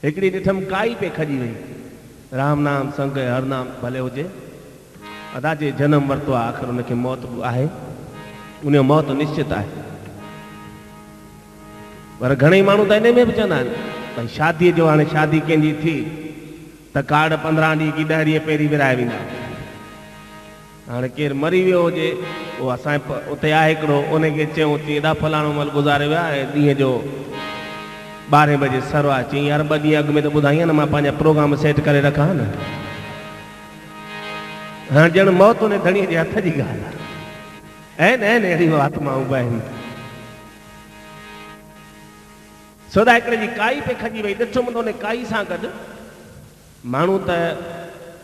हिकिड़ी ॾिठमि काई पे खजी वई, राम नाम संग हर नाम भले हुजे, अदा जे जनम वरितो आहे, आख़िर उनखे मौत आहे, उन मौत निश्चित आहे। पर घणेई माण्हू त इन में बि चवंदा आहिनि भई शादीअ जो हाणे शादी कंहिंजी थी त कार्ड 15 ॾींहं की 10 ॾींहं पहिरीं विराए वेंदा। हाणे केरु मरी वियो हुजे, उहो असांजे उते आहे हिकिड़ो, उनखे चयूं चई एॾा फलाणो महिल गुज़ारे विया ऐं ॾींहं जो 12 बजे सर आहे, चई यार 2 ॾींहं अॻु में त ॿुधाईं न, मां पंहिंजा प्रोग्राम सेट करे रखां न। हाणे ॼण मौत उन धणीअ जे हथ जी ॻाल्हि आहे। ऐं न अहिड़ियूं आत्माऊं बि आहिनि। सोदा हिकिड़े जी काई पे खजी वई, ॾिठुमि त उन काई सां गॾु माण्हू त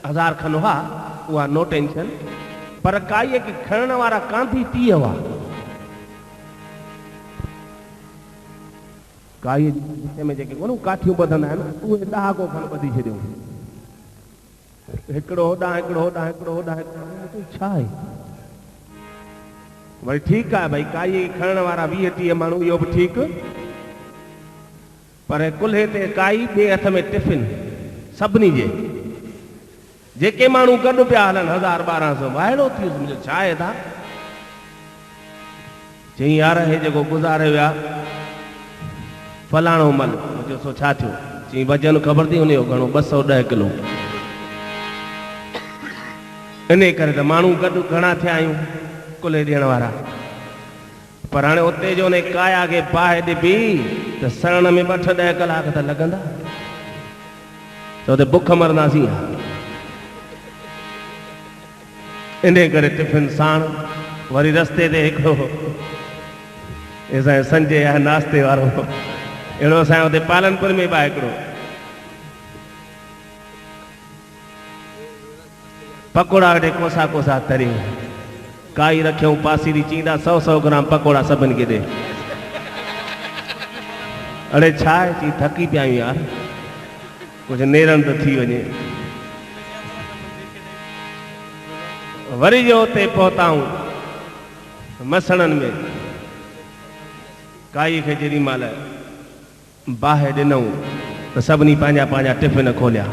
1000 खनि हुआ, उहा नो टेंशन, पर काईअ खे खणण वारा कांधी 30 हुआ। काई में जेके कोन काठियूं ॿधंदा आहिनि, उहे ॾहाको खनि ॿधी छॾियूं, हिकिड़ो होॾां हिकिड़ो होॾां हिकिड़ो होॾां हिकिड़ो। छा आहे वरी ठीकु आहे भई काई खे खणण वारा 20-30 माण्हू, इहो बि ठीकु, पर कुल्हे ते काई, ॿिए हथ में टिफिन सभिनी जे। जेके माण्हू गॾु पिया हलनि 1000-1200 वाइड़ो थी वियुसि, छा आहे था? चई यार हे जेको गुज़ारे विया फलाणो मल, सो छा थियो? चई वजन ख़बर थी हुनजो घणो, 210 किलो। इन करे त माण्हू गॾु घणा थिया आहियूं कुल्हे ॾियण वारा, पर हाणे उते जो उन काया खे बाहि ॾिबी त सरण में 8-10 कलाक त लॻंदा, त उते बुख मरंदासीं। इन करे टिफिन साण वरी रस्ते ते हिकिड़ो असांजो संजय आहे नाश्ते वारो, अहिड़ो असांजे हुते पालनपुर में बि आहे हिकिड़ो, पकोड़ा ॾे कोसा कोसा तरी, काई रखियऊं पासीरी, चईंदा 100-100 ग्राम पकोड़ा सभिनि खे ॾे। अड़े छा आहे? चई थकी पिया आहियूं यार, कुझु नेरनि त थी वञे। वरी जो उते पहुताऊं मसणनि में, काई खे जेॾी महिल बाहि ॾिनऊं त सभिनी पंहिंजा पंहिंजा टिफिन खोलिया।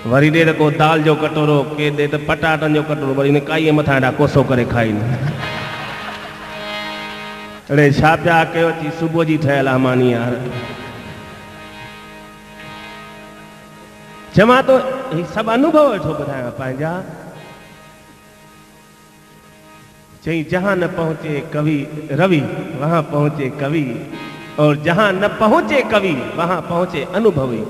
वरी ॾे त को दाल जो कटोरो, के ॾे त पटाटनि जो कटोरो, वरी हिन काईअ मथां हेॾा कोसो करे खाई। अड़े छा पिया कयो? चई सुबुह जी ठहियल आहे मानी यार। चवां थो ही सभु अनुभव वेठो ॿुधायां पंहिंजा। चई जहां न पहुंचे कवि रवि वहां पहुंचे कवि, और जहां न पहुंचे कवि वहां पहुंचे अनुभवी।